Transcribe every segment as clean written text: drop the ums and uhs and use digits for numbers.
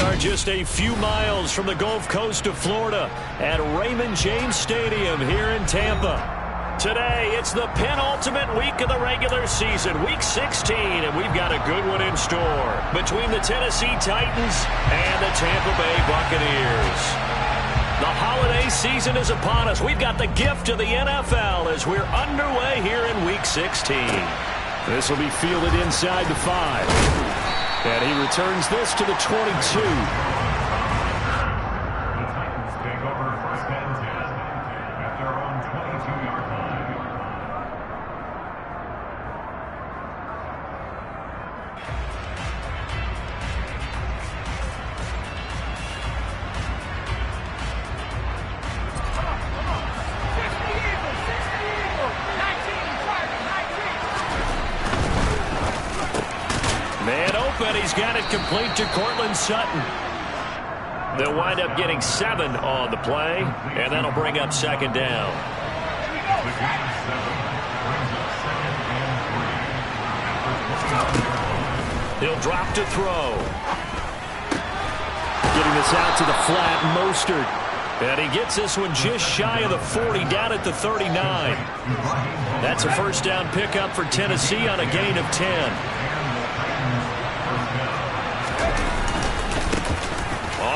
are just a few miles from the Gulf Coast of Florida at Raymond James Stadium here in Tampa. Today, it's the penultimate week of the regular season, Week 16, and we've got a good one in store between the Tennessee Titans and the Tampa Bay Buccaneers. The holiday season is upon us. We've got the gift of the NFL as we're underway here in Week 16. This will be fielded inside the 5. And he returns this to the 22. He's got it complete to Cortland Sutton. They'll wind up getting 7 on the play, and that'll bring up second down. He'll drop to throw. Getting this out to the flat, Mostert. And he gets this one just shy of the 40, down at the 39. That's a first down pickup for Tennessee on a gain of 10.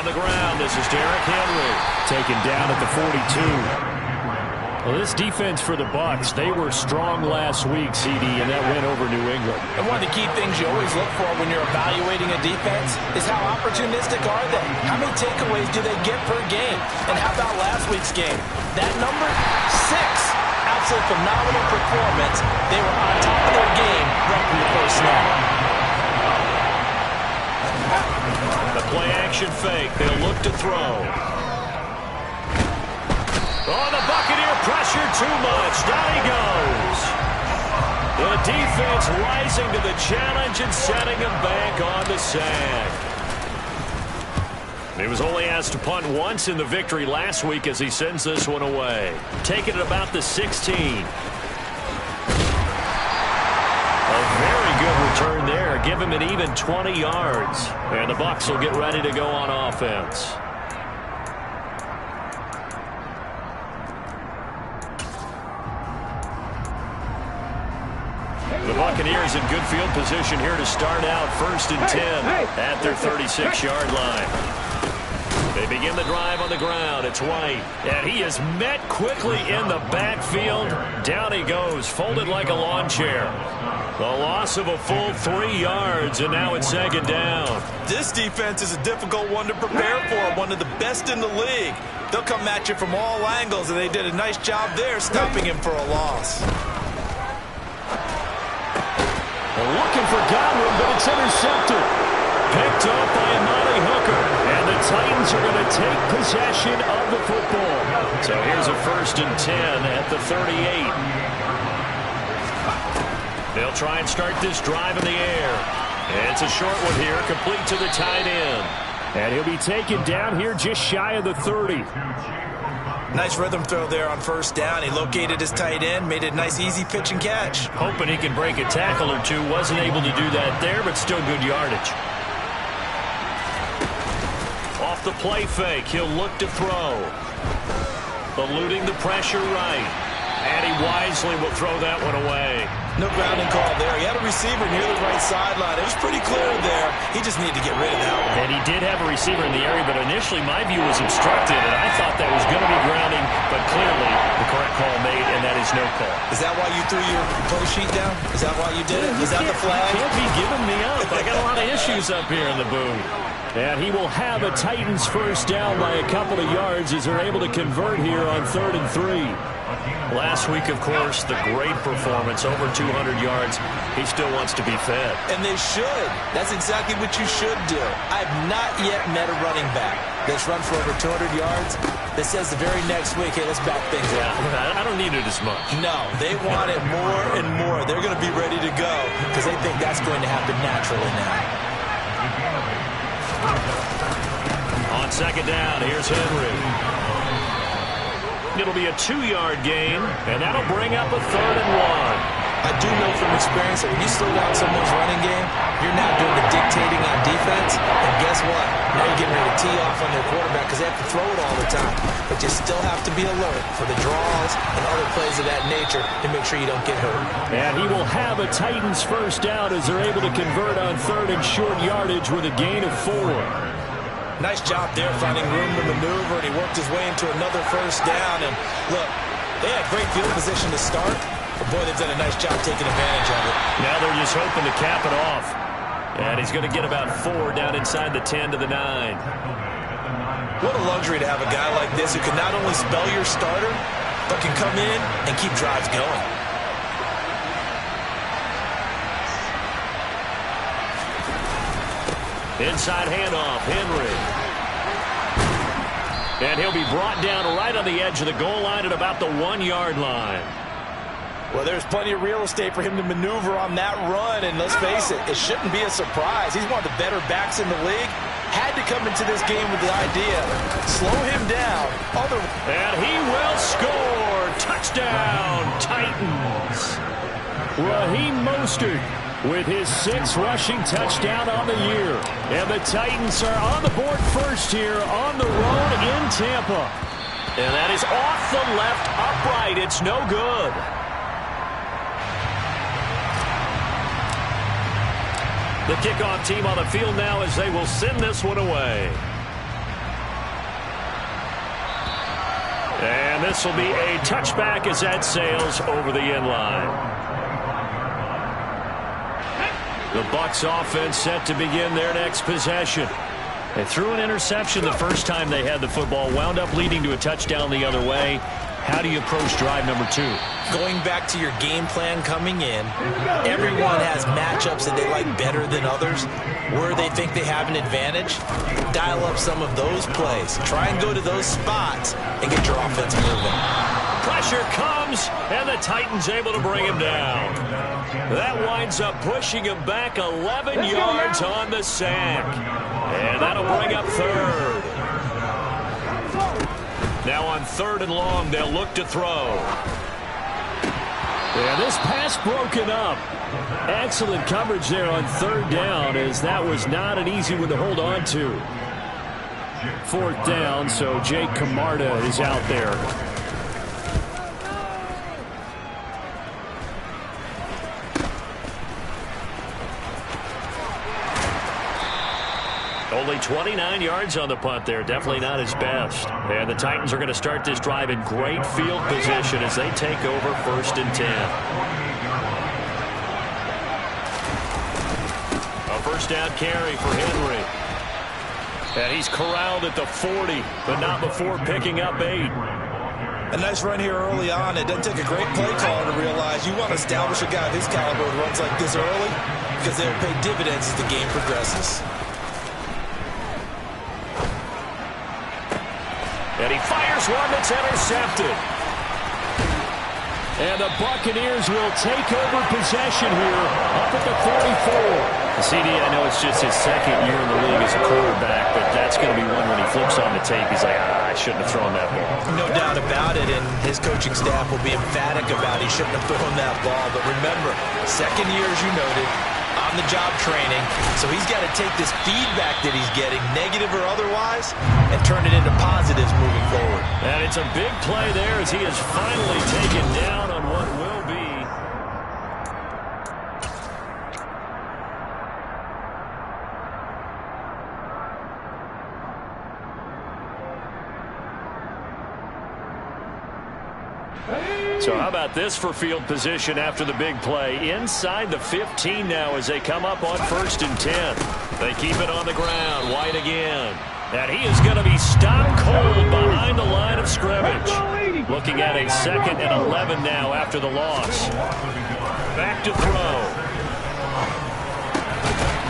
On the ground, this is Derrick Henry. Taken down at the 42. Well, this defense for the Bucs, they were strong last week, CD, and that win over New England. And one of the key things you always look for when you're evaluating a defense is how opportunistic are they? How many takeaways do they get per game? And how about last week's game? That number, 6. Absolute phenomenal performance. They were on top of their game right from the first snap. The play-action fake. They'll look to throw. Oh, the Buccaneer pressure too much. Down he goes. The defense rising to the challenge and setting him back on the sack. He was only asked to punt once in the victory last week as he sends this one away. Taking it about the 16. Very good return there. Give him an even 20 yards. And the Bucs will get ready to go on offense. The Buccaneers in good field position here to start out 1st and 10 at their 36-yard line. They begin the drive on the ground. It's White. And he is met quickly in the backfield. Down he goes, folded like a lawn chair. The loss of a full 3 yards, and now it's second down. This defense is a difficult one to prepare for, one of the best in the league. They'll come at you from all angles, and they did a nice job there stopping him for a loss. They're looking for Godwin, but it's intercepted. Picked up by Amani Hooker, and the Titans are going to take possession of the football. So here's a 1st and 10 at the 38. They'll try and start this drive in the air. And it's a short one here, complete to the tight end. And he'll be taken down here just shy of the 30. Nice rhythm throw there on 1st down. He located his tight end, made it a nice easy pitch and catch. Hoping he can break a tackle or two. Wasn't able to do that there, but still good yardage. Off the play fake, he'll look to throw. Eluding the pressure right. And he wisely will throw that one away. No grounding call there. He had a receiver near the right sideline. It was pretty clear there. He just needed to get rid of that one. And he did have a receiver in the area, but initially my view was obstructed, and I thought that was going to be grounding, but clearly the correct call made, and that is no call. Is that why you threw your play sheet down? Is that why you did it? Is that the flag? You can't be giving me up. I got a lot of issues up here in the booth. And he will have a Titans first down by a couple of yards as they're able to convert here on 3rd and 3. Last week, of course, the great performance, over 200 yards. He still wants to be fed. And they should. That's exactly what you should do. I've not yet met a running back that's run for over 200 yards that says the very next week, hey, let's back things up. I don't need it as much. No, they want it more and more. They're going to be ready to go because they think that's going to happen naturally now. On 2nd down, here's Henry. It'll be a 2-yard gain, and that'll bring up a 3rd and 1. I do know from experience that when you slow down someone's running game, you're now doing the dictating on defense. And guess what? Now you're getting ready to tee off on their quarterback because they have to throw it all the time. But you still have to be alert for the draws and other plays of that nature to make sure you don't get hurt. And he will have a Titans first down as they're able to convert on 3rd and short yardage with a gain of 4. Nice job there finding room to maneuver, and he worked his way into another first down. And look, they had great field position to start. But boy, they've done a nice job taking advantage of it. Now they're just hoping to cap it off. And he's going to get about 4 down inside the 10 to the 9. What a luxury to have a guy like this who can not only spell your starter, but can come in and keep drives going. Inside handoff, Henry. And he'll be brought down right on the edge of the goal line at about the 1-yard line. Well, there's plenty of real estate for him to maneuver on that run, and let's face it, it shouldn't be a surprise. He's one of the better backs in the league. Had to come into this game with the idea, slow him down. And he will score. Touchdown, Titans. Raheem Mostert with his 6th rushing touchdown on the year. And the Titans are on the board first here on the road in Tampa. And that is off the left upright. It's no good. The kickoff team on the field now as they will send this one away. And this will be a touchback as that sails over the end line. The Bucs offense set to begin their next possession. They threw an interception the first time they had the football, wound up leading to a touchdown the other way. How do you approach drive number 2? Going back to your game plan coming in, everyone has matchups that they like better than others. Where they think they have an advantage, dial up some of those plays. Try and go to those spots and get your offense moving. Pressure comes, and the Titans able to bring him down. That winds up pushing him back 11 yards on the sack. And that'll bring up 3rd. Now on 3rd and long, they'll look to throw. And this pass broken up. Excellent coverage there on 3rd down, as that was not an easy one to hold on to. 4th down, so Jake Camarda is out there. Only 29 yards on the punt there. Definitely not his best. And the Titans are going to start this drive in great field position as they take over 1st and 10. A first down carry for Henry. And he's corralled at the 40, but not before picking up 8. A nice run here early on. It doesn't take a great play caller to realize you want to establish a guy of his caliber who runs like this early, because they'll pay dividends as the game progresses. And he fires one that's intercepted. And the Buccaneers will take over possession here up at the 44. CD, I know it's just his 2nd year in the league as a quarterback, but that's going to be one when he flips on the tape. He's like, I shouldn't have thrown that ball. No doubt about it, and his coaching staff will be emphatic about he shouldn't have thrown that ball. But remember, 2nd year, as you noted, on-the-job training, so he's got to take this feedback that he's getting, negative or otherwise, and turn it into positives moving forward. And it's a big play there as he is finally taken down on what will be. So how about this for field position after the big play? Inside the 15 now as they come up on 1st and 10. They keep it on the ground. White again. And he is going to be stopped cold behind the line of scrimmage. Looking at a 2nd and 11 now after the loss. Back to throw.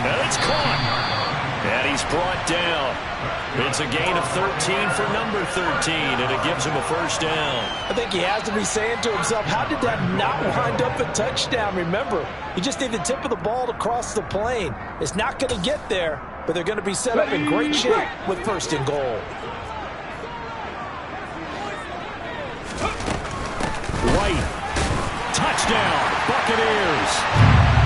And it's caught. And he's brought down. It's a gain of 13 for number 13, and it gives him a first down. I think he has to be saying to himself, how did that not wind up a touchdown? Remember, you just need the tip of the ball to cross the plane. It's not going to get there, but they're going to be set up in great shape with 1st and goal. White. Touchdown. touchdown, Buccaneers.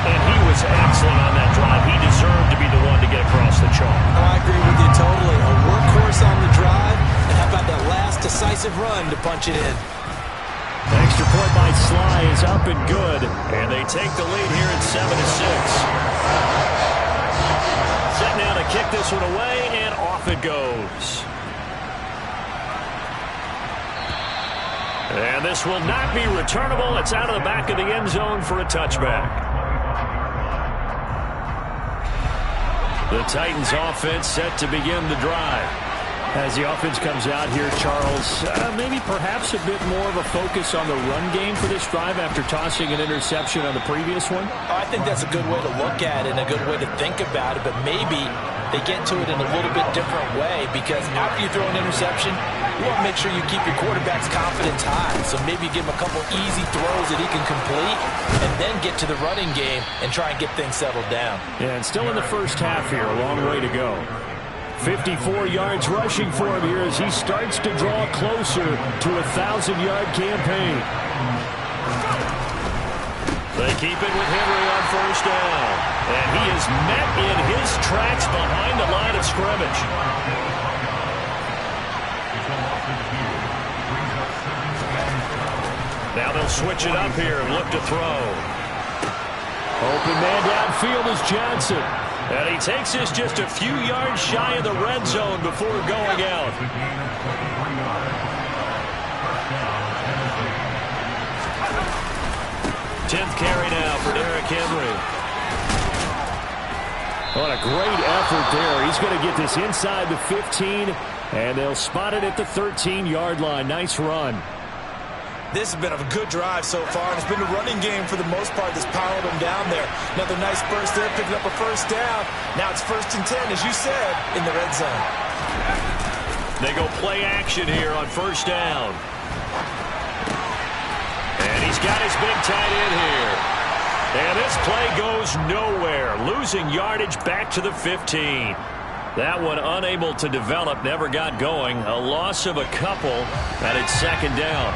And he was excellent on that drive. He deserved to be the one to get across the chalk. I agree with you totally. A workhorse on the drive, and how about that last decisive run to punch it in? Extra point by Sly is up and good, and they take the lead here at 7-6. Set now to kick this one away, and off it goes. And this will not be returnable. It's out of the back of the end zone for a touchback. The Titans offense set to begin the drive. As the offense comes out here, Charles, maybe perhaps a bit more of a focus on the run game for this drive after tossing an interception on the previous one? I think that's a good way to look at it and a good way to think about it, but maybe they get to it in a little bit different way, because after you throw an interception, you want to make sure you keep your quarterback's confidence high. So maybe give him a couple easy throws that he can complete and then get to the running game and try and get things settled down. Yeah, and still in the first half here, a long way to go. 54 yards rushing for him here as he starts to draw closer to a 1,000-yard campaign. They keep it with Henry on first down. And he is met in his tracks behind the line of scrimmage. Now they'll switch it up here and look to throw. Open man downfield is Johnson. And he takes this just a few yards shy of the red zone before going out. 10th carry now for Derrick Henry. What a great effort there. He's going to get this inside the 15, and they'll spot it at the 13-yard line. Nice run. This has been a good drive so far, and it's been a running game for the most part that's powered them down there. Another nice burst there, picking up a first down. Now it's 1st and 10, as you said, in the red zone. They go play action here on first down. And he's got his big tight end here. And this play goes nowhere. Losing yardage back to the 15. That one unable to develop, never got going. A loss of a couple, and it's 2nd down.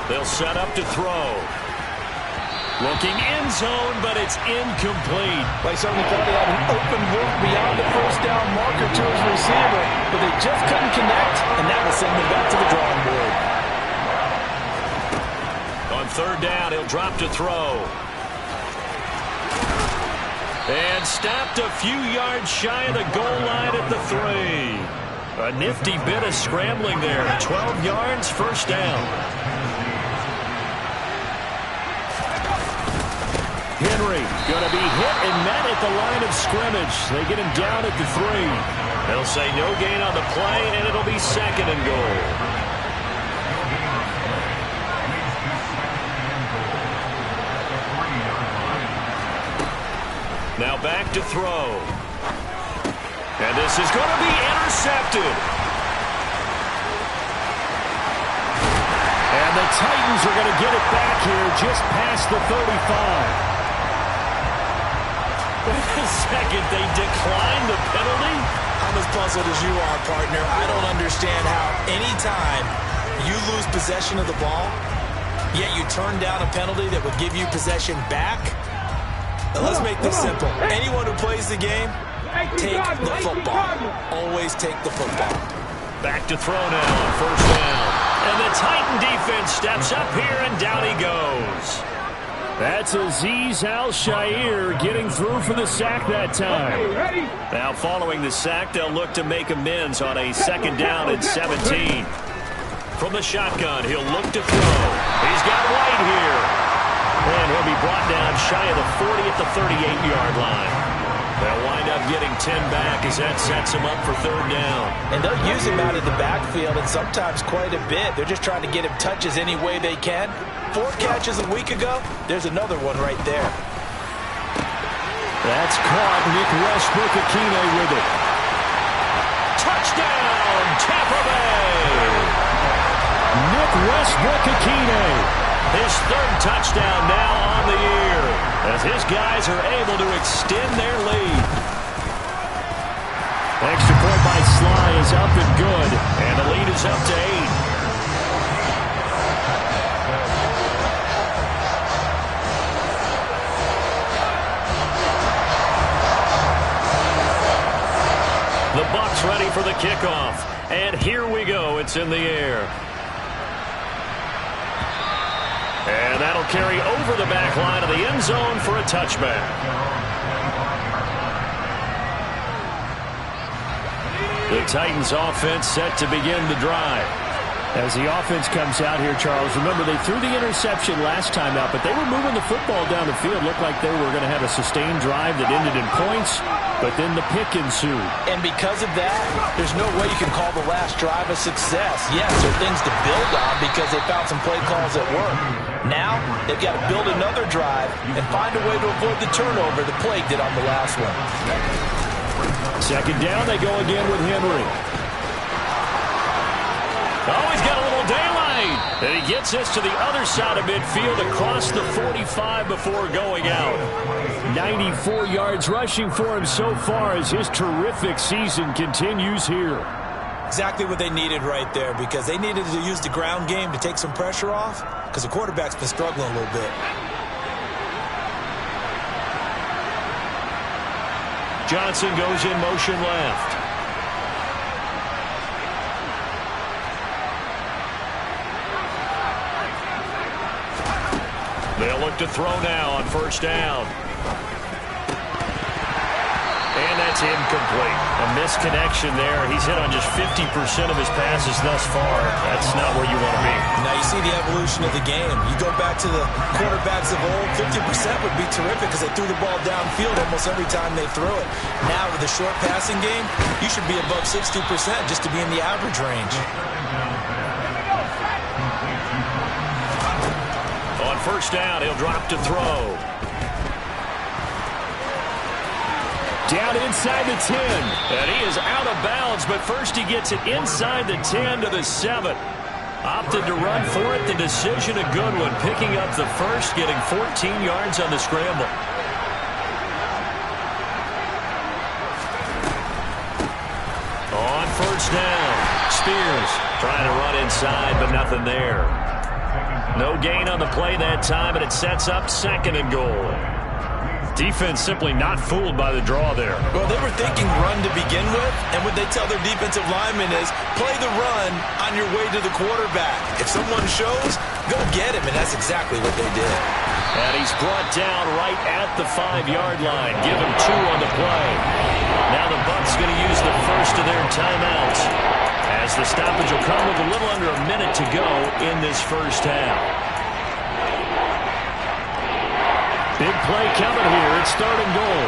They'll set up to throw. Looking end zone, but it's incomplete. They certainly thought he had an open look beyond the first down marker to his receiver, but they just couldn't connect, and that will send them back to the drawing board. On 3rd down, he'll drop to throw. And stopped a few yards shy of the goal line at the 3. A nifty bit of scrambling there. 12 yards, first down. Henry going to be hit and met at the line of scrimmage. They get him down at the 3. They'll say no gain on the play, and it'll be 2nd and goal. Now back to throw. And this is going to be intercepted. And the Titans are going to get it back here just past the 35. Wait a second, they declined the penalty? I'm as puzzled as you are, partner. I don't understand how any time you lose possession of the ball, yet you turn down a penalty that would give you possession back. Now let's make this simple. Anyone who plays the game, take the football. Always take the football. Back to throw now on first down. And the Titan defense steps up here, and down he goes. That's Azeez Al-Shaair getting through for the sack that time. Now following the sack, they'll look to make amends on a 2nd down and 17. From the shotgun, he'll look to throw. He's got White here. And he'll be brought down shy of the 40 at the 38-yard line. They'll wind up getting 10 back as that sets him up for 3rd down. And they'll use him out of the backfield, and sometimes quite a bit. They're just trying to get him touches any way they can. 4 catches a week ago. There's another one right there. That's caught. Nick Westbrook-Akine with it. Touchdown, Tampa Bay! Nick Westbrook-Akine. His 3rd touchdown now on the year, as his guys are able to extend their lead. Extra point by Sly is up and good, and the lead is up to 8. The Bucs ready for the kickoff, and here we go. It's in the air. And that'll carry over the back line of the end zone for a touchback. The Titans offense set to begin the drive. As the offense comes out here, Charles, remember they threw the interception last time out, but they were moving the football down the field. Looked like they were going to have a sustained drive that ended in points, but then the pick ensued. And because of that, there's no way you can call the last drive a success. Yes, there are things to build on because they found some play calls that work. Now, they've got to build another drive and find a way to avoid the turnover the Plague did on the last one. Second down, they go again with Henry. Oh, he's got a little daylight. And he gets this to the other side of midfield across the 45 before going out. 94 yards rushing for him so far as his terrific season continues here. Exactly what they needed right there, because they needed to use the ground game to take some pressure off, because the quarterback's been struggling a little bit. Johnson goes in motion left. They'll look to throw now on first down. And that's incomplete. A misconnection there. He's hit on just 50% of his passes thus far. That's not where you want to be. Now you see the evolution of the game. You go back to the quarterbacks of old, 50% would be terrific because they threw the ball downfield almost every time they threw it. Now with the short passing game, you should be above 60% just to be in the average range. On first down, he'll drop to throw. Down inside the 10. And he is out of bounds, but first he gets it inside the 10 to the 7. Opted to run for it. The decision a good one. Picking up the first, getting 14 yards on the scramble. On first down, Spears trying to run inside, but nothing there. No gain on the play that time, and it sets up second and goal. Defense simply not fooled by the draw there. Well, they were thinking run to begin with, and what they tell their defensive linemen is play the run on your way to the quarterback. If someone shows, go get him, and that's exactly what they did. And he's brought down right at the 5-yard line. Give him 2 on the play. Now the Bucs going to use the first of their timeouts, as the stoppage will come with a little under a minute to go in this first half. Big play coming here. It's third and goal.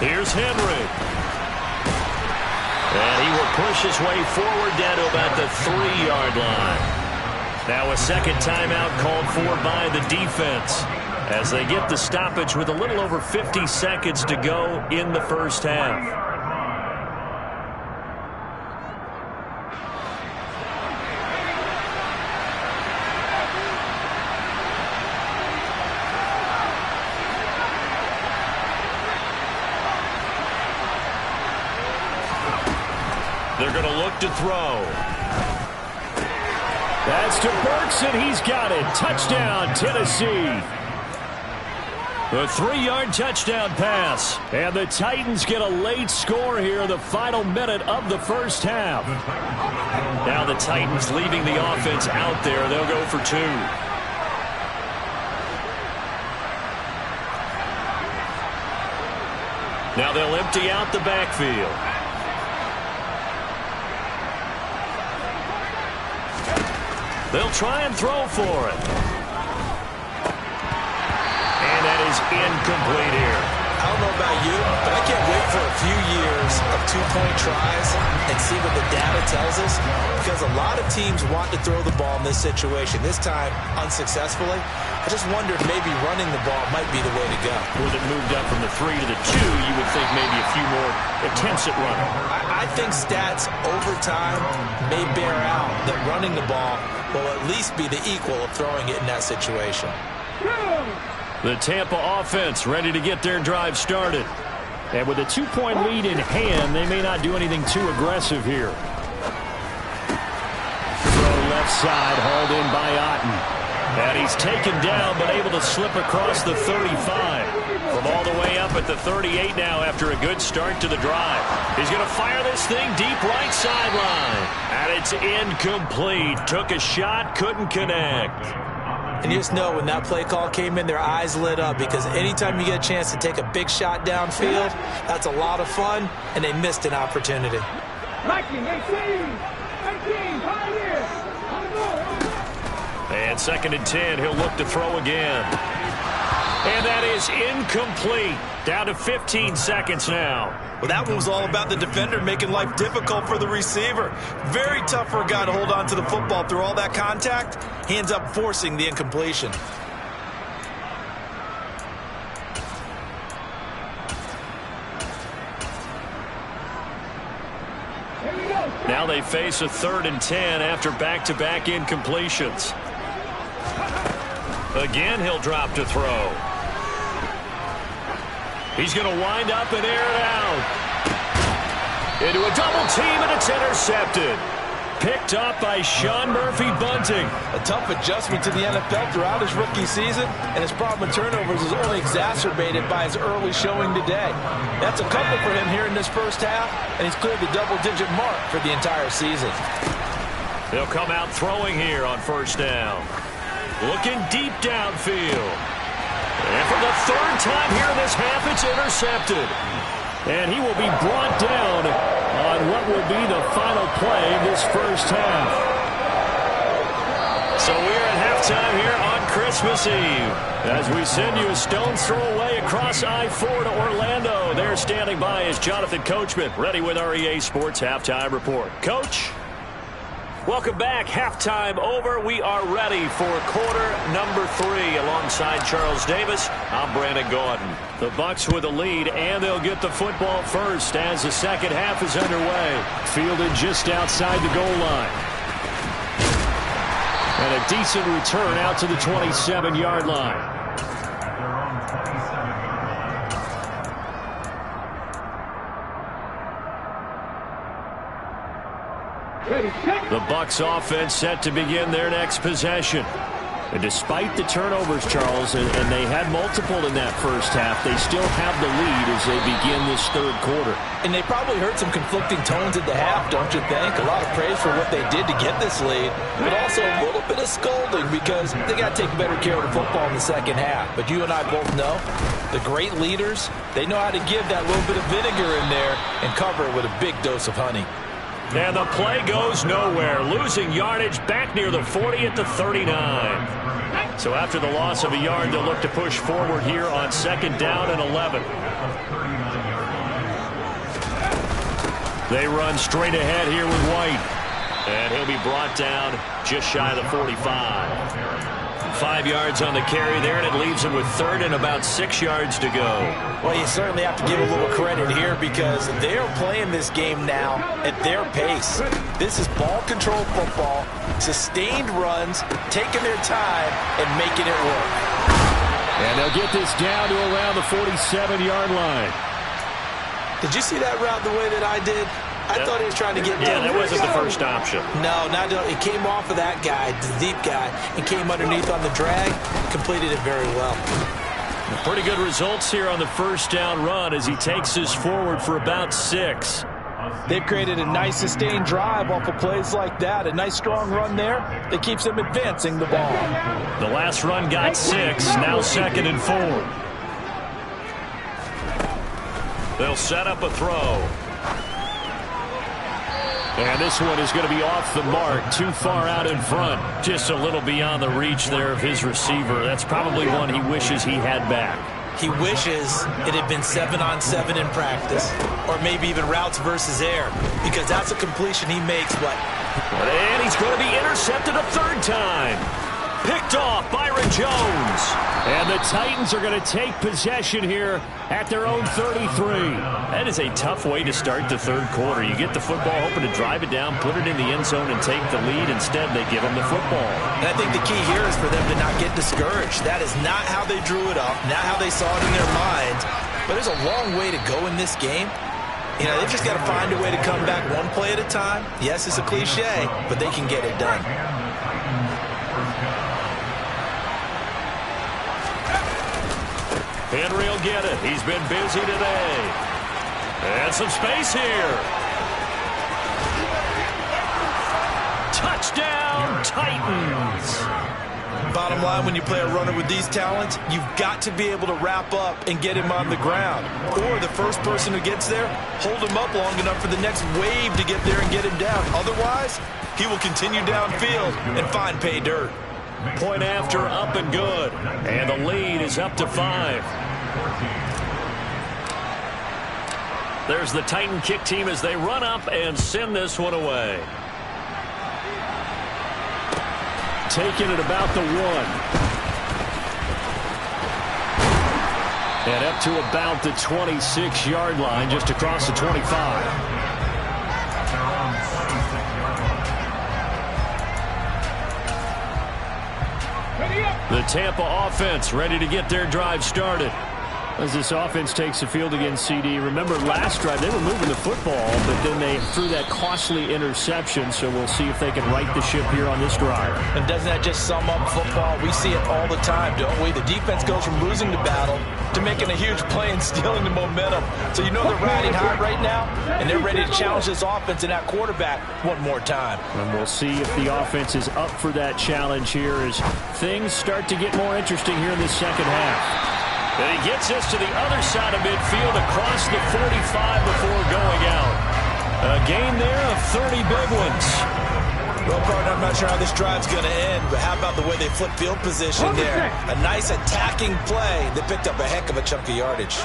Here's Henry. And he will push his way forward down to about the 3-yard line. Now a second timeout called for by the defense as they get the stoppage with a little over 50 seconds to go in the first half. They're going to look to throw. That's to Burks, and he's got it. Touchdown, Tennessee. The 3-yard touchdown pass. And the Titans get a late score here in the final minute of the first half. Now the Titans leaving the offense out there. They'll go for 2. Now they'll empty out the backfield. They'll try and throw for it. And that is incomplete here. I don't know about you, but I can't wait for a few years of two-point tries and see what the data tells us, because a lot of teams want to throw the ball in this situation, this time unsuccessfully. I just wonder if maybe running the ball might be the way to go. With it moved up from the 3 to the 2, you would think maybe a few more attempts at running. I think stats over time may bear out that running the ball will at least be the equal of throwing it in that situation. The Tampa offense ready to get their drive started. And with a 2-point lead in hand, they may not do anything too aggressive here. Throw left side, hauled in by Otten. And he's taken down, but able to slip across the 35. From all the way up at the 38 now after a good start to the drive. He's going to fire this thing deep right sideline. And it's incomplete. Took a shot, couldn't connect. And you just know when that play call came in, their eyes lit up, because anytime you get a chance to take a big shot downfield, that's a lot of fun, and they missed an opportunity. And 2nd and 10, he'll look to throw again. And that is incomplete. Down to 15 seconds now. Well, that one was all about the defender making life difficult for the receiver. Very tough for a guy to hold on to the football through all that contact. He ends up forcing the incompletion. Now they face a 3rd and 10 after back-to-back incompletions. Again, he'll drop to throw. He's going to wind up and air it out. Into a double team, and it's intercepted. Picked up by Sean Murphy-Bunting. A tough adjustment to the NFL throughout his rookie season, and his problem with turnovers is only exacerbated by his early showing today. That's a couple for him here in this first half, and he's cleared the double-digit mark for the entire season. They'll come out throwing here on 1st down. Looking deep downfield. And for the 3rd time here in this half, it's intercepted. And he will be brought down on what will be the final play of this first half. So we're at halftime here on Christmas Eve as we send you a stone's throw away across I-4 to Orlando. There standing by is Jonathan Coachman, ready with our EA Sports Halftime Report. Coach? Welcome back. Halftime over. We are ready for quarter number 3 alongside Charles Davis. I'm Brandon Gordon. The Bucs with a lead, and they'll get the football first as the second half is underway. Fielded just outside the goal line. And a decent return out to the 27-yard line. The Bucs offense set to begin their next possession. And despite the turnovers, Charles, and they had multiple in that first half, they still have the lead as they begin this 3rd quarter. And they probably heard some conflicting tones at the half, don't you think? A lot of praise for what they did to get this lead, but also a little bit of scolding because they got to take better care of the football in the second half. But you and I both know the great leaders, they know how to give that little bit of vinegar in there and cover it with a big dose of honey. And the play goes nowhere. Losing yardage back near the 40 at the 39. So after the loss of a yard, they'll look to push forward here on 2nd down and 11. They run straight ahead here with White. And he'll be brought down just shy of the 45. 5 yards on the carry there, and it leaves him with 3rd and about 6 yards to go. Well, you certainly have to give a little credit here because they're playing this game now at their pace. This is ball control football, sustained runs, taking their time, and making it work. And they'll get this down to around the 47-yard line. Did you see that route the way that I did? I thought he was trying to get down. Yeah, that wasn't the first option. No, not it came off of that guy, the deep guy, and came underneath on the drag. Completed it very well. Pretty good results here on the 1st down run as he takes us forward for about 6. They've created a nice sustained drive off of plays like that. A nice strong run there that keeps them advancing the ball. The last run got 6. Now 2nd and 4. They'll set up a throw. And this one is going to be off the mark, too far out in front. Just a little beyond the reach there of his receiver. That's probably one he wishes he had back. He wishes it had been 7-on-7 in practice, or maybe even routes versus air, because that's a completion he makes. But and he's going to be intercepted a third time. Picked off Byron Jones. And the Titans are going to take possession here at their own 33. That is a tough way to start the third quarter. You get the football, hoping to drive it down, put it in the end zone, and take the lead. Instead, they give them the football. And I think the key here is for them to not get discouraged. That is not how they drew it up, not how they saw it in their minds. But there's a long way to go in this game. You know, they've just got to find a way to come back one play at a time. Yes, it's a cliche, but they can get it done. Henry will get it. He's been busy today. And some space here. Touchdown, Titans. Bottom line, when you play a runner with these talents, you've got to be able to wrap up and get him on the ground. Or the first person who gets there, hold him up long enough for the next wave to get there and get him down. Otherwise, he will continue downfield and find pay dirt. Point after, up and good. And the lead is up to 5. There's the Titan kick team as they run up and send this one away. Taking it about the 1. And up to about the 26-yard line, just across the 25. The Tampa offense ready to get their drive started. As this offense takes the field against CD. Remember last drive they were moving the football, but then they threw that costly interception. So we'll see if they can right the ship here on this drive. And doesn't that just sum up football? We see it all the time, don't we? The defense goes from losing the battle to making a huge play and stealing the momentum. So you know they're riding high right now, and they're ready to challenge this offense and that quarterback one more time. And we'll see if the offense is up for that challenge here as things start to get more interesting here in this second half. And he gets us to the other side of midfield across the 45 before going out. A gain there of 30 big ones. Well, partner, I'm not sure how this drive's going to end, but how about the way they flip field position there? A nice attacking play that picked up a heck of a chunk of yardage.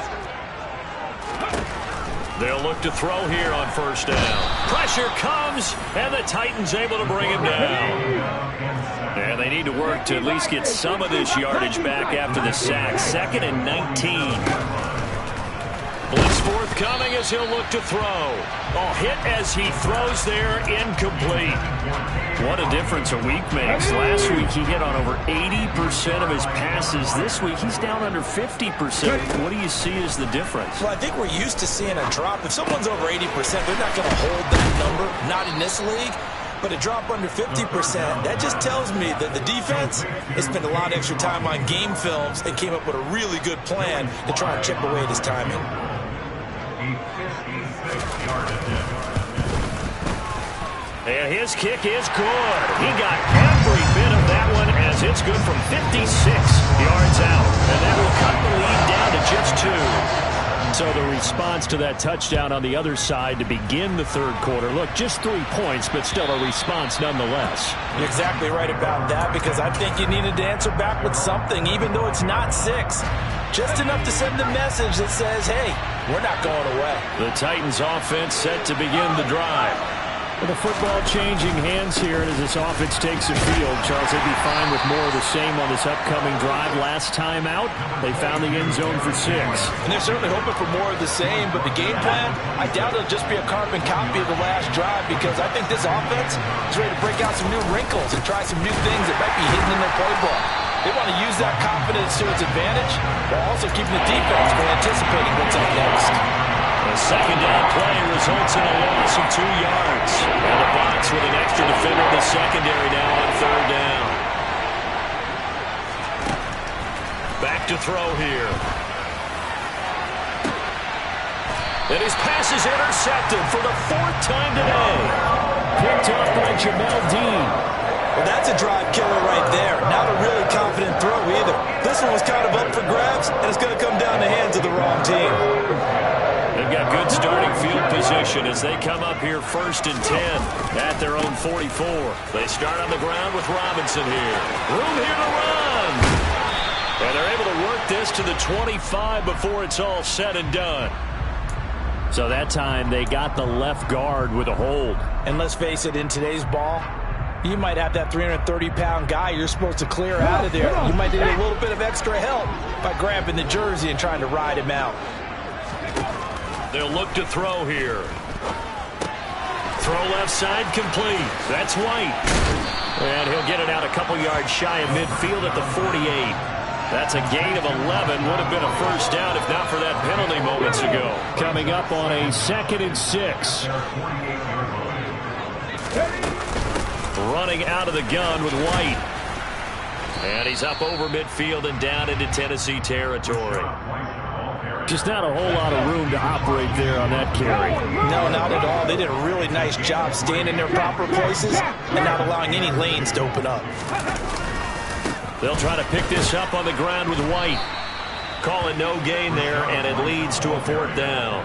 They'll look to throw here on first down. Pressure comes, and the Titans able to bring him down. And they need to work to at least get some of this yardage back after the sack. 2nd and 19. Blitz forthcoming as he'll look to throw. Oh, hit as he throws there, incomplete. What a difference a week makes. Last week he hit on over 80% of his passes. This week he's down under 50%. What do you see as the difference? Well, I think we're used to seeing a drop. If someone's over 80%, they're not going to hold that number, not in this league. But a drop under 50%, that just tells me that the defense has spent a lot of extra time on game films and came up with a really good plan to try and chip away at his timing. And his kick is good. He got every bit of that one as it's good from 56 yards out. And that will cut the lead down to just 2. So the response to that touchdown on the other side to begin the third quarter. Look, just 3 points, but still a response nonetheless. You're exactly right about that, because I think you needed to answer back with something, even though it's not 6. Just enough to send the message that says, hey, we're not going away. The Titans offense set to begin the drive. With the football changing hands here as this offense takes the field, Charles, they'd be fine with more of the same on this upcoming drive. Last time out, they found the end zone for 6. And they're certainly hoping for more of the same, but the game plan, I doubt it'll just be a carbon copy of the last drive, because I think this offense is ready to break out some new wrinkles and try some new things that might be hidden in their playbook. They want to use that confidence to its advantage while also keeping the defense from anticipating what's up next. A second down play results in a loss of 2 yards. And the box with an extra defender in the secondary now on third down. Back to throw here. And his pass is intercepted for the 4th time today. Picked up by Jamel Dean. Well, that's a drive killer right there. Not a really confident throw either. This one was kind of up for grabs, and it's going to come down the hands of the wrong team. They've got good starting field position as they come up here 1st and 10 at their own 44. They start on the ground with Robinson here. Room here to run. And they're able to work this to the 25 before it's all said and done. So that time they got the left guard with a hold. And let's face it, in today's ball, you might have that 330-pound guy you're supposed to clear out of there. You might need a little bit of extra help by grabbing the jersey and trying to ride him out. They'll look to throw here. Throw left side complete. That's White. And he'll get it out a couple yards shy of midfield at the 48. That's a gain of 11. Would have been a first down if not for that penalty moments ago. Coming up on a 2nd and 6. Running out of the gun with White. And he's up over midfield and down into Tennessee territory. Just not a whole lot of room to operate there on that carry. No, not at all. They did a really nice job staying in their proper places and not allowing any lanes to open up. They'll try to pick this up on the ground with White. Call it no gain there, and it leads to a 4th down.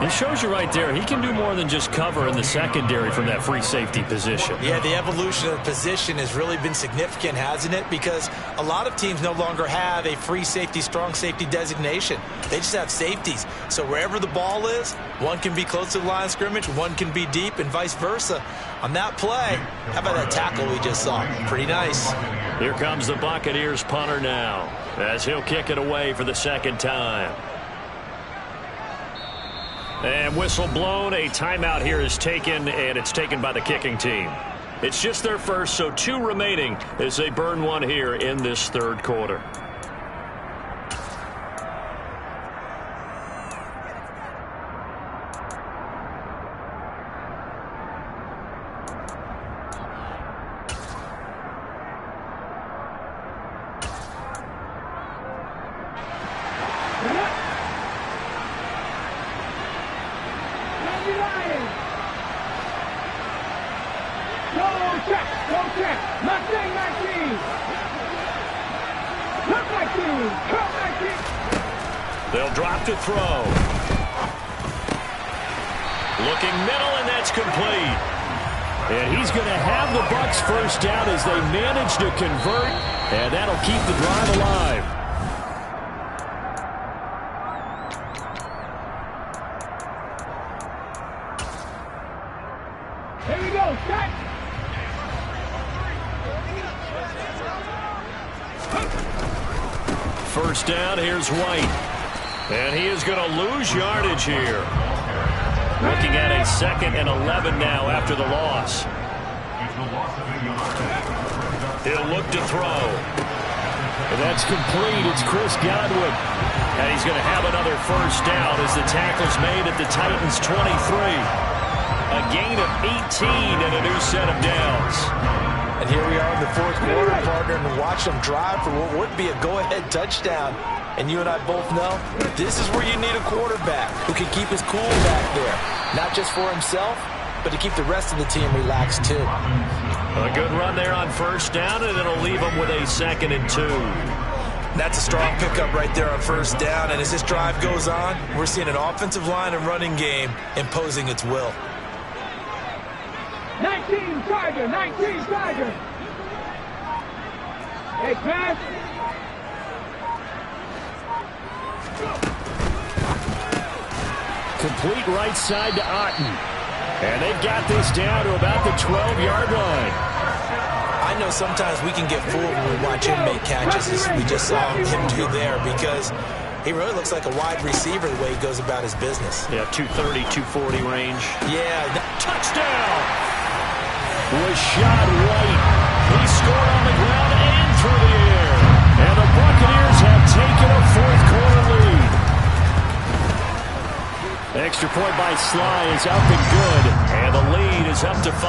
It shows you right there, he can do more than just cover in the secondary from that free safety position. Yeah, the evolution of the position has really been significant, hasn't it? Because a lot of teams no longer have a free safety, strong safety designation. They just have safeties. So wherever the ball is, one can be close to the line of scrimmage, one can be deep, and vice versa. On that play, how about that tackle we just saw? Pretty nice. Here comes the Buccaneers punter now, as he'll kick it away for the 2nd time. And whistle blown. A timeout here is taken, and it's taken by the kicking team. It's just their first, so 2 remaining as they burn one here in this 3rd quarter. They'll drop to throw. Looking middle, and that's complete. And he's going to have the Bucs first down as they manage to convert, and that'll keep the drive alive. Here we go, set. First down, here's White. And he is going to lose yardage here. Looking at a 2nd and 11 now after the loss. He'll look to throw. And that's complete. It's Chris Godwin. And he's going to have another first down as the tackle's made at the Titans' 23. A gain of 18 and a new set of downs. And here we are in the 4th quarter, partner, and watch them drive for what would be a go-ahead touchdown. And you and I both know this is where you need a quarterback who can keep his cool back there. Not just for himself, but to keep the rest of the team relaxed too. A good run there on first down, and it'll leave them with a 2nd and 2. That's a strong pickup right there on first down. And as this drive goes on, we're seeing an offensive line and running game imposing its will. 19 Tiger, 19 Tiger. Hey, pass. Complete right side to Otten. And they've got this down to about the 12-yard line. I know sometimes we can get fooled when we watch him make catches, as we just saw him do there, because he really looks like a wide receiver the way he goes about his business. Yeah, 230, 240 range. Yeah. Touchdown! Was shot White. He scored on the ground and through the air. And the Buccaneers have taken a 4th quarter lead. Extra point by Sly is up and good. And the lead is up to 5.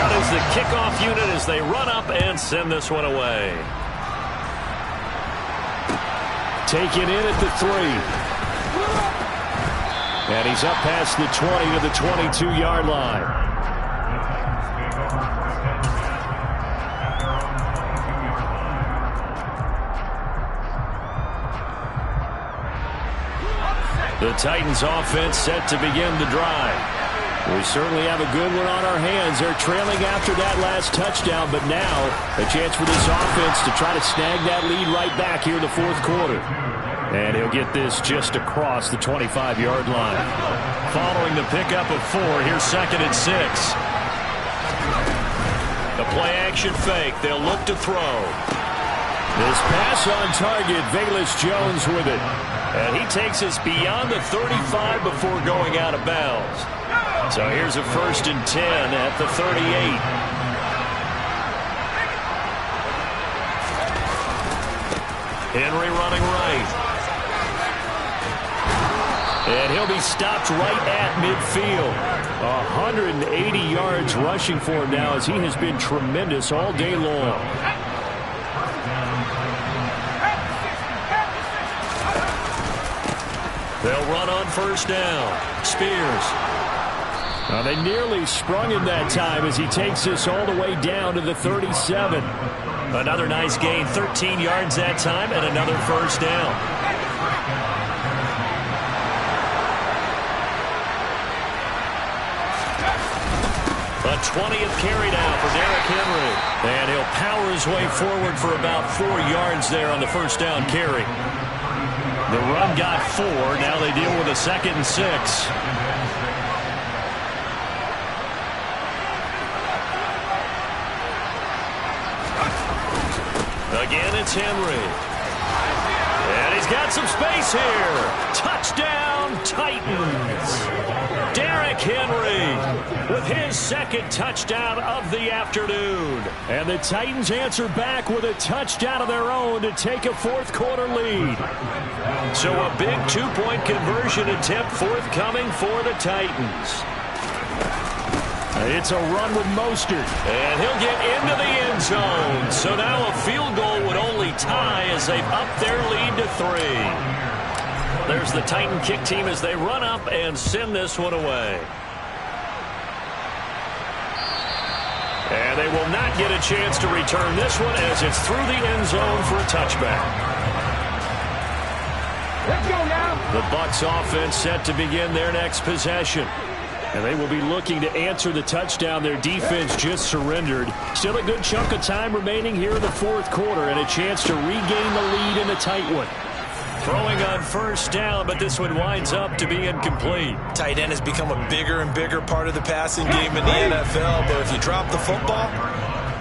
Out is the kickoff unit as they run up and send this one away. Taken in at the 3. And he's up past the 20 to the 22-yard line. The Titans offense set to begin the drive. We certainly have a good one on our hands. They're trailing after that last touchdown, but now a chance for this offense to try to snag that lead right back here in the fourth quarter. And he'll get this just across the 25-yard line. Following the pickup of 4, here's 2nd and 6. The play-action fake. They'll look to throw. This pass on target, Velus Jones with it. And he takes us beyond the 35 before going out of bounds. So here's a 1st and 10 at the 38. Henry running right. And he'll be stopped right at midfield. 180 yards rushing for him now as he has been tremendous all day long. They'll run on 1st down. Spears. They nearly sprung him that time as he takes this all the way down to the 37. Another nice gain, 13 yards that time, and another 1st down. A 20th carry now for Derrick Henry. And he'll power his way forward for about 4 yards there on the 1st down carry. The run got 4. Now they deal with a 2nd and 6. Again, it's Henry. And he's got some space here. Touchdown, Titans. Derrick Henry with his 2nd touchdown of the afternoon. And the Titans answer back with a touchdown of their own to take a fourth quarter lead. So a big 2-point conversion attempt forthcoming for the Titans. It's a run with Mostert. And he'll get into the end zone. So now a field goal would only tie as they've upped their lead to 3. There's the Titan kick team as they run up and send this one away. And they will not get a chance to return this one as it's through the end zone for a touchback. Let's go now. The Bucs offense set to begin their next possession. And they will be looking to answer the touchdown their defense just surrendered. Still a good chunk of time remaining here in the fourth quarter and a chance to regain the lead in a tight one. Throwing on 1st down, but this one winds up to be incomplete. Tight end has become a bigger and bigger part of the passing game in the NFL, but if you drop the football,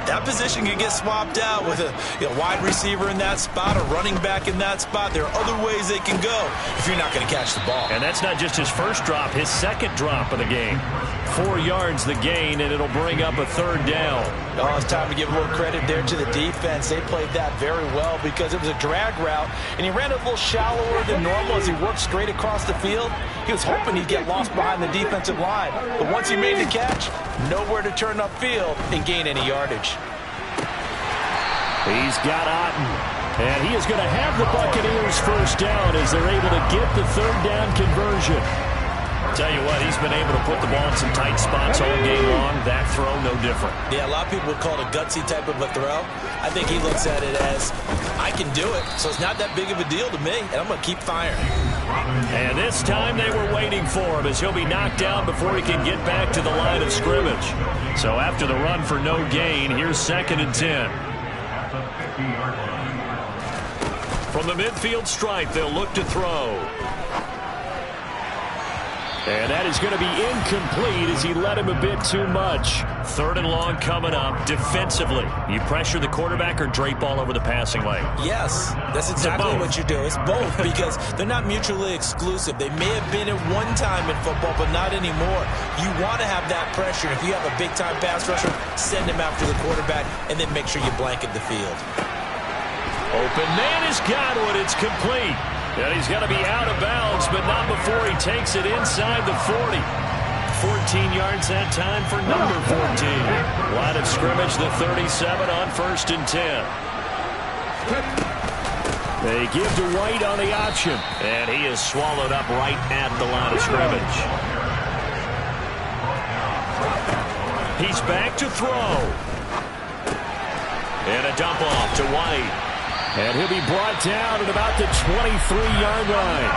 that position can get swapped out with a wide receiver in that spot, a running back in that spot. There are other ways they can go if you're not going to catch the ball. And that's not just his first drop, his 2nd drop of the game. 4 yards the gain, and it'll bring up a 3rd down. Oh, it's time to give a little credit there to the defense. They played that very well because it was a drag route, and he ran a little shallower than normal as he worked straight across the field. He was hoping he'd get lost behind the defensive line, but once he made the catch, nowhere to turn upfield and gain any yardage. He's got Otten, and he is going to have the Buccaneers 1st down as they're able to get the 3rd down conversion. Tell you what, he's been able to put the ball in some tight spots all game long. That throw, no different. Yeah, a lot of people would call it a gutsy type of a throw. I think he looks at it as, I can do it, so it's not that big of a deal to me, and I'm going to keep firing. And this time they were waiting for him as he'll be knocked down before he can get back to the line of scrimmage. So after the run for no gain, here's 2nd and 10. From the midfield stripe, they'll look to throw. And that is going to be incomplete as he led him a bit too much. 3rd and long coming up. Defensively, you pressure the quarterback or drape all over the passing lane? Yes, that's exactly what you do. It's both because they're not mutually exclusive. They may have been at one time in football, but not anymore. You want to have that pressure. If you have a big-time pass rusher, send him after the quarterback and then make sure you blanket the field. Open man is Godwin. It's complete. And he's got to be out of bounds, but not before he takes it inside the 40. 14 yards that time for number 14. Line of scrimmage, the 37 on 1st and 10. They give to White on the option, and he is swallowed up right at the line of scrimmage. He's back to throw. And a dump off to White. And he'll be brought down at about the 23-yard line.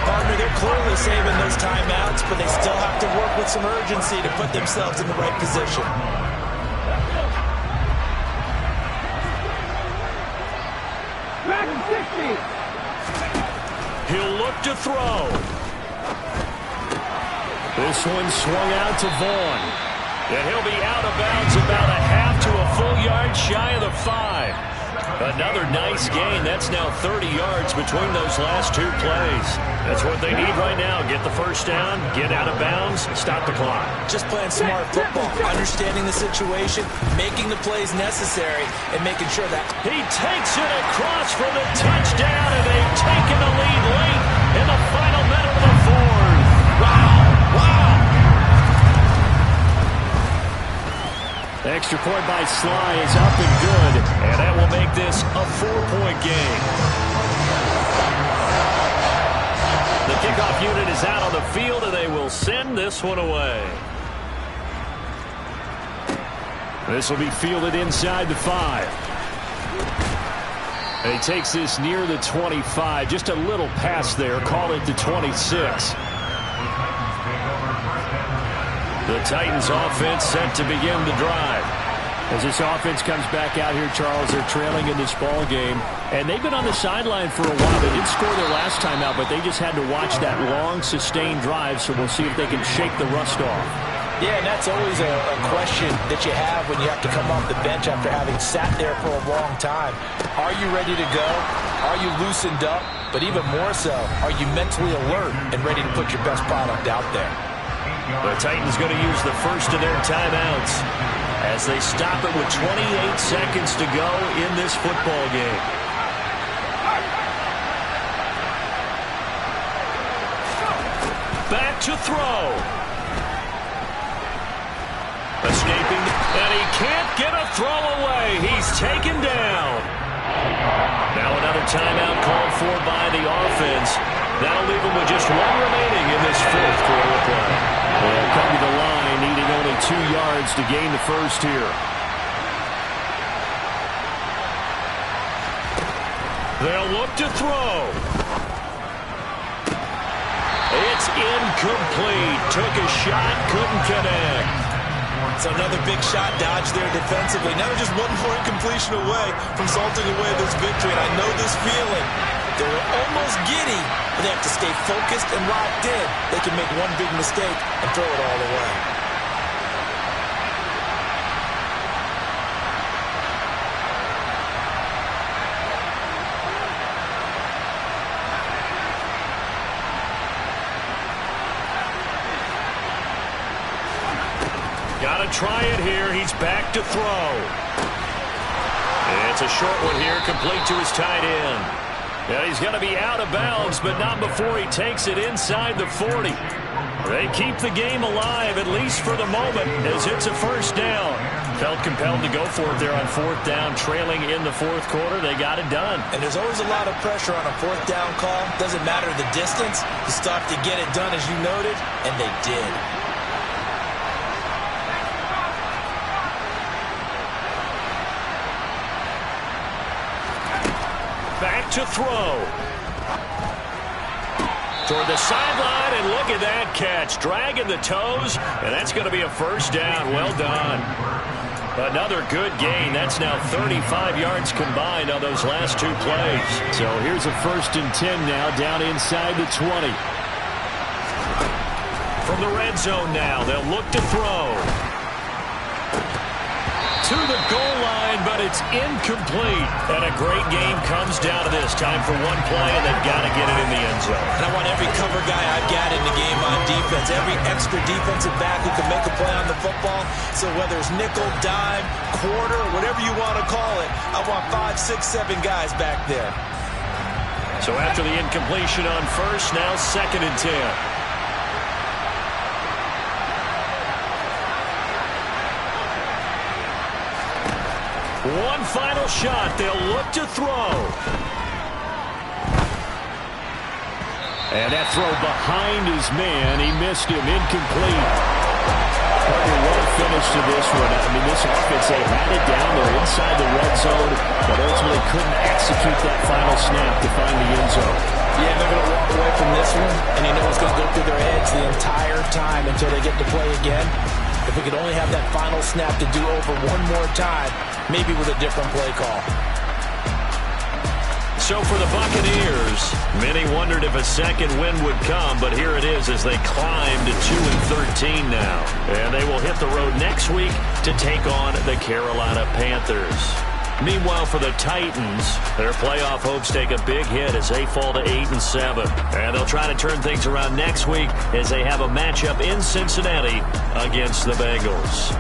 partner, they're clearly saving those timeouts, but they still have to work with some urgency to put themselves in the right position. Back 60. He'll look to throw. This one swung out to Vaughn. And he'll be out of bounds about a half to a full yard shy of the 5. Another nice gain. That's now 30 yards between those last two plays. That's what they need right now. Get the first down, get out of bounds, stop the clock. Just playing smart football, understanding the situation, making the plays necessary, and making sure that he takes it across for the touchdown, and they've taken the lead late in the final minute of the fourth. wow. Extra point by Sly is up and good, and that will make this a 4-point game. The kickoff unit is out on the field, and they will send this one away. This will be fielded inside the 5. And he takes this near the 25. Just a little pass there. Call it the 26. The Titans offense set to begin the drive. As this offense comes back out here, Charles, they're trailing in this ball game. And they've been on the sideline for a while. They didn't score their last time out, but they just had to watch that long, sustained drive. So we'll see if they can shake the rust off. Yeah, and that's always a question that you have when you have to come off the bench after having sat there for a long time. Are you ready to go? Are you loosened up? But even more so, are you mentally alert and ready to put your best product out there? The Titans going to use the first of their timeouts as they stop it with 28 seconds to go in this football game. Back to throw. Escaping, and he can't get a throw away. He's taken down. Now another timeout called for by the offense. That'll leave him with just one remaining in this fourth quarter play. They'll come to the line, needing only 2 yards to gain the first here. They'll look to throw. It's incomplete. Took a shot, couldn't connect. So another big shot dodge there defensively. Now just one more incompletion away from salting away this victory. And I know this feeling. They were almost giddy, but they have to stay focused and locked in. They can make one big mistake and throw it all away. Got to try it here. He's back to throw. It's a short one here, complete to his tight end. Yeah, he's going to be out of bounds, but not before he takes it inside the 40. They keep the game alive, at least for the moment, as it's a first down. Felt compelled to go for it there on fourth down, trailing in the fourth quarter. They got it done. And there's always a lot of pressure on a fourth down call. Doesn't matter the distance. You still have to get it done, as you noted, and they did. Back to throw. Toward the sideline, and look at that catch. Dragging the toes, and that's going to be a first down. Well done. Another good gain. That's now 35 yards combined on those last 2 plays. So here's a 1st and 10 now, down inside the 20. From the red zone now, they'll look to throw. To the goal line, but it's incomplete. And a great game comes down to this. Time for one play, and they've got to get it in the end zone. And I want every cover guy I've got in the game on defense, every extra defensive back who can make a play on the football. So whether it's nickel, dime, quarter, whatever you want to call it, I want 5, 6, 7 guys back there. So after the incompletion on first, now 2nd and 10. One final shot. They'll look to throw. And that throw behind his man. He missed him. Incomplete. What a finish to this one. I mean, this offense, they had it down there inside the red zone, but ultimately couldn't execute that final snap to find the end zone. Yeah, they're going to walk away from this this one, and you know it's going to go through their heads the entire time until they get to play again. If we could only have that final snap to do over one more time, maybe with a different play call. So for the Buccaneers, many wondered if a second win would come, but here it is as they climb to 2-13 now. And they will hit the road next week to take on the Carolina Panthers. Meanwhile, for the Titans, their playoff hopes take a big hit as they fall to 8-7. And they'll try to turn things around next week as they have a matchup in Cincinnati against the Bengals.